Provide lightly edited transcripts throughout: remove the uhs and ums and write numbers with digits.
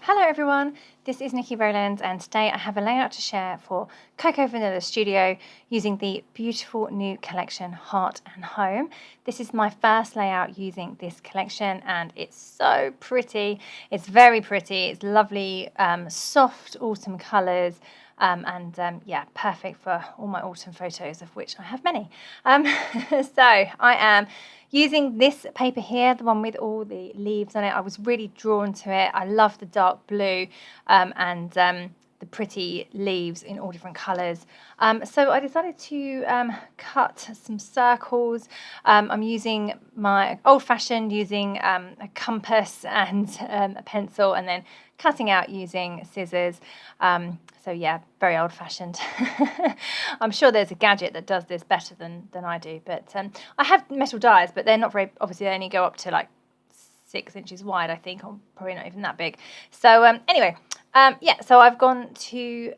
Hello everyone, this is Nikki Rowland and today I have a layout to share for Cocoa Vanilla Studio using the beautiful new collection Heart and Home. This is my first layout using this collection and it's so pretty. It's very pretty, it's lovely, soft autumn colours. Yeah, perfect for all my autumn photos, of which I have many. So I am using this paper here, the one with all the leaves on it. I was really drawn to it. I love the dark blue and the pretty leaves in all different colours. So I decided to cut some circles. I'm using my old-fashioned, using a compass and a pencil, and then cutting out using scissors. So yeah, very old-fashioned. I'm sure there's a gadget that does this better than I do, but I have metal dies, but they're not very, obviously they only go up to like 6 inches wide, I think, or probably not even that big. So anyway, yeah, so I've gone to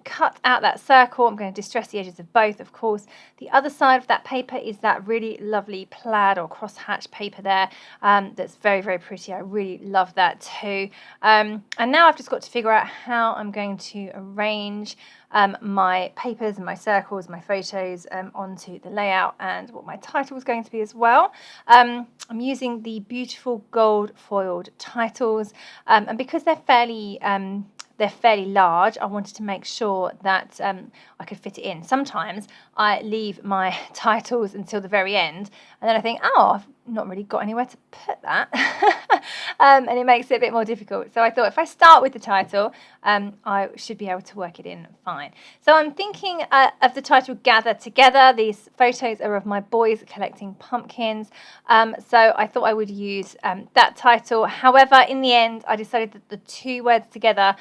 cut out that circle. I'm going to distress the edges of both, of course. The other side of that paper is that really lovely plaid or crosshatch paper there. That's very, very pretty. I really love that too. And now I've just got to figure out how I'm going to arrange my papers and my circles, my photos onto the layout, and what my title is going to be as well. I'm using the beautiful gold foiled titles, and because they're fairly large, I wanted to make sure that I could fit it in. Sometimes I leave my titles until the very end, and then I think, oh, I've not really got anywhere to put that. And it makes it a bit more difficult. So I thought if I start with the title, I should be able to work it in fine. So I'm thinking of the title Gather Together. These photos are of my boys collecting pumpkins. So I thought I would use that title. However, in the end, I decided that the two words together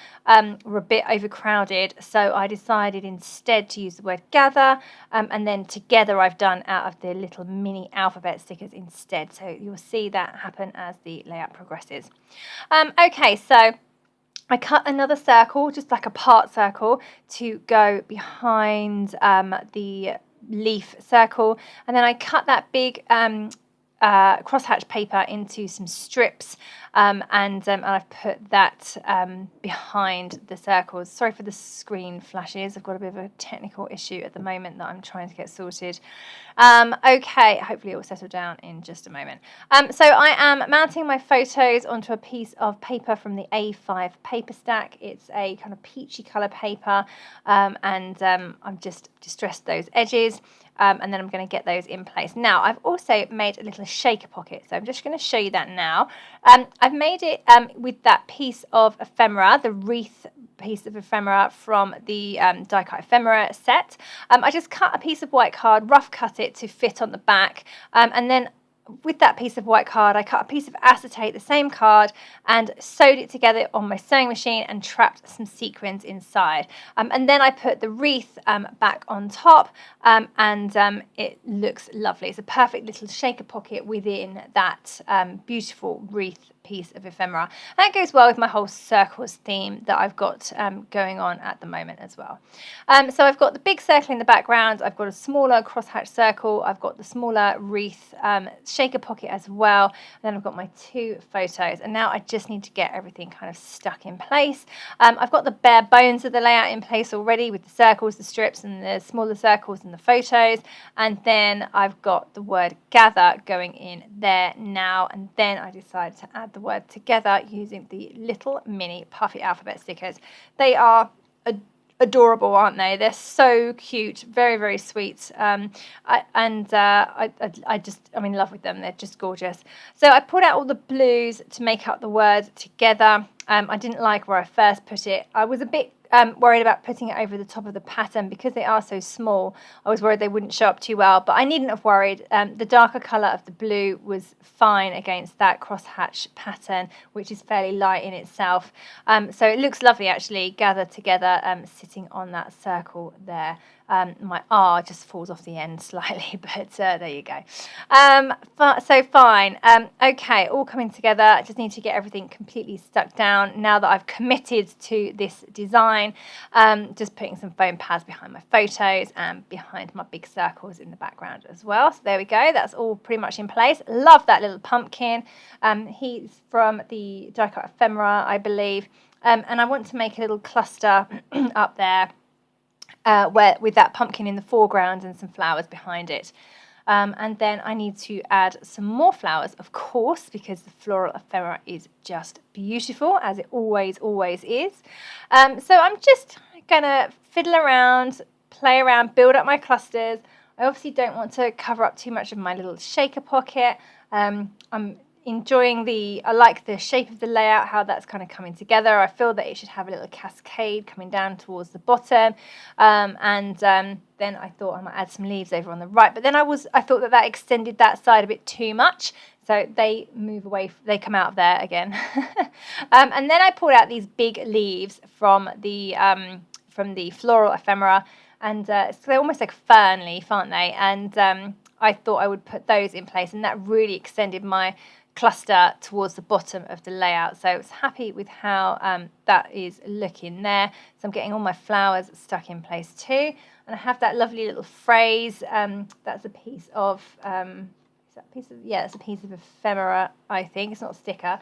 were a bit overcrowded. So I decided instead to use the word gather, and then together I've done out of the little mini alphabet stickers instead. So you'll see that happen as the layout progresses. Okay, so I cut another circle, just like a part circle, to go behind the leaf circle, and then I cut that big crosshatch paper into some strips, and I've put that behind the circles. Sorry for the screen flashes. I've got a bit of a technical issue at the moment that I'm trying to get sorted. Okay, hopefully it will settle down in just a moment. So I am mounting my photos onto a piece of paper from the A5 paper stack. It's a kind of peachy colour paper, and I've just distressed those edges. And then I'm going to get those in place. Now, I've also made a little shaker pocket, so I'm just going to show you that now. I've made it with that piece of ephemera, the wreath piece of ephemera from the Die Cut Ephemera set. I just cut a piece of white card, rough cut it to fit on the back, and then with that piece of white card, I cut a piece of acetate, the same card, and sewed it together on my sewing machine and trapped some sequins inside. And then I put the wreath back on top, and it looks lovely. It's a perfect little shaker pocket within that beautiful wreath piece of ephemera. And that goes well with my whole circles theme that I've got going on at the moment as well. So I've got the big circle in the background, I've got a smaller crosshatch circle, I've got the smaller wreath shaker pocket as well, and then I've got my two photos, and now I just need to get everything kind of stuck in place. I've got the bare bones of the layout in place already with the circles, the strips, and the smaller circles and the photos, and then I've got the word gather going in there now, and then I decided to add the word together using the little mini puffy alphabet stickers. They are adorable, aren't they? They're so cute, very, very sweet. I'm in love with them. They're just gorgeous. So I pulled out all the blues to make up the word together. I didn't like where I first put it. I was a bit worried about putting it over the top of the pattern because they are so small. I was worried they wouldn't show up too well, but I needn't have worried. The darker colour of the blue was fine against that crosshatch pattern, which is fairly light in itself. So it looks lovely actually gathered together, sitting on that circle there. My R just falls off the end slightly, but there you go. So fine. Okay, all coming together. I just need to get everything completely stuck down now that I've committed to this design. design. Just putting some foam pads behind my photos and behind my big circles in the background as well. So there we go, that's all pretty much in place. Love that little pumpkin. He's from the Die Cut Ephemera, I believe. And I want to make a little cluster up there where with that pumpkin in the foreground and some flowers behind it. And then I need to add some more flowers, of course, because the floral ephemera is just beautiful, as it always is. So I'm just going to fiddle around, play around, build up my clusters. I obviously don't want to cover up too much of my little shaker pocket. I'm enjoying I like the shape of the layout, how that's kind of coming together. I feel that it should have a little cascade coming down towards the bottom, and then I thought I might add some leaves over on the right, but then I thought that extended that side a bit too much, so they move away, they come out of there again. And then I pulled out these big leaves from the floral ephemera, and so they're almost like a fern leaf, aren't they? And I thought I would put those in place, and that really extended my cluster towards the bottom of the layout. So I was happy with how that is looking there. So I'm getting all my flowers stuck in place too, and I have that lovely little phrase. That's a piece of it's a piece of ephemera, I think. It's not a sticker.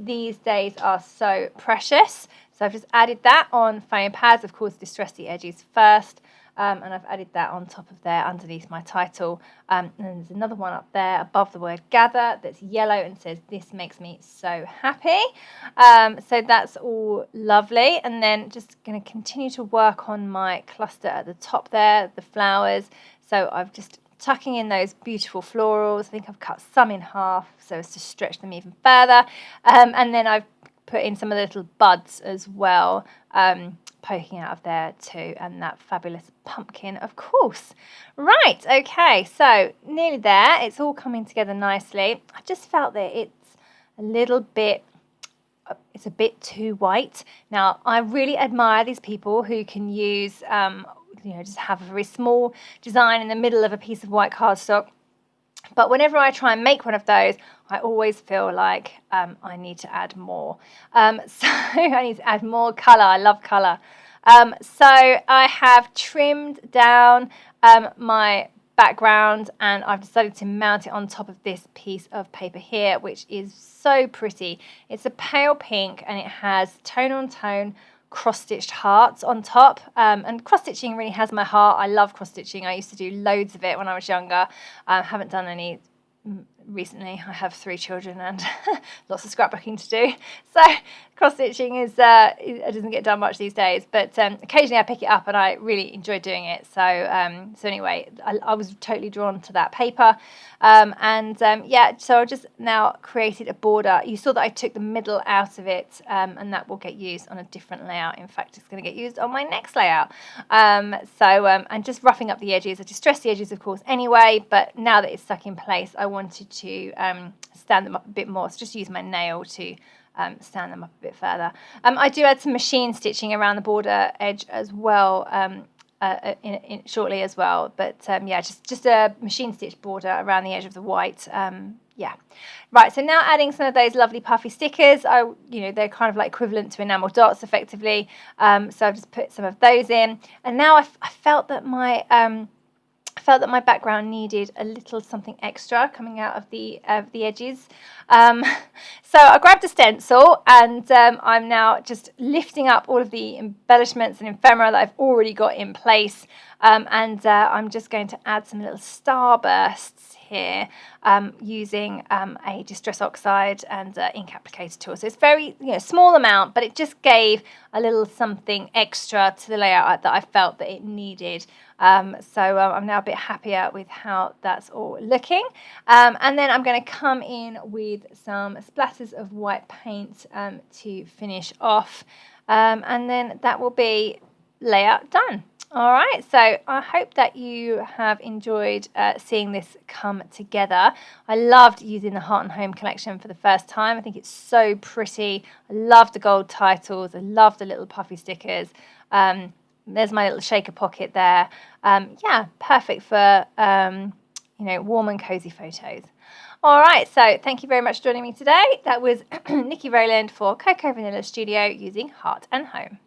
These days are so precious. So I've just added that on foam pads. Of course, distress the edges first. And I've added that on top of there underneath my title. And then there's another one up there above the word gather that's yellow and says, "This makes me so happy." So that's all lovely. And then just going to continue to work on my cluster at the top there, the flowers. So I've just tucking in those beautiful florals. I think I've cut some in half so as to stretch them even further. And then I've put in some of the little buds as well, poking out of there too, and that fabulous pumpkin, of course. Right, okay, so nearly there. It's all coming together nicely. I just felt that it's a bit too white. Now, I really admire these people who can use, just have a very small design in the middle of a piece of white cardstock. But whenever I try and make one of those, I always feel like I need to add more. So I need to add more colour. I love colour. So I have trimmed down my background, and I've decided to mount it on top of this piece of paper here, which is so pretty. It's a pale pink, and it has tone-on-tone cross-stitched hearts on top, and cross-stitching really has my heart. I love cross-stitching. I used to do loads of it when I was younger. Haven't done any recently. I have 3 children and lots of scrapbooking to do, so cross-stitching it doesn't get done much these days, but occasionally I pick it up and I really enjoy doing it. So anyway, I was totally drawn to that paper, so I just now created a border. You saw that I took the middle out of it, and that will get used on a different layout. In fact, it's going to get used on my next layout. And just roughing up the edges. I distressed the edges, of course, anyway, but now that it's stuck in place, I wanted to stand them up a bit more. So just use my nail to stand them up a bit further. I do add some machine stitching around the border edge as well, shortly as well, but just a machine stitch border around the edge of the white. Right, so now adding some of those lovely puffy stickers. They're kind of like equivalent to enamel dots effectively, so I've just put some of those in, and now I felt that my background needed a little something extra coming out of the edges. So I grabbed a stencil, and I'm now just lifting up all of the embellishments and ephemera that I've already got in place, and I'm just going to add some little starbursts here, using a Distress Oxide and ink applicator tool. So it's very small amount, but it just gave a little something extra to the layout that I felt that it needed. So I'm now a bit happier with how that's all looking. And then I'm going to come in with some splatters of white paint to finish off. And then that will be layout done. All right, so I hope that you have enjoyed seeing this come together. I loved using the Heart and Home collection for the first time. I think it's so pretty. I love the gold titles. I love the little puffy stickers. There's my little shaker pocket there. Perfect for warm and cozy photos. All right, so thank you very much for joining me today. That was Nikki Rowland for Cocoa Vanilla Studio using Heart and Home.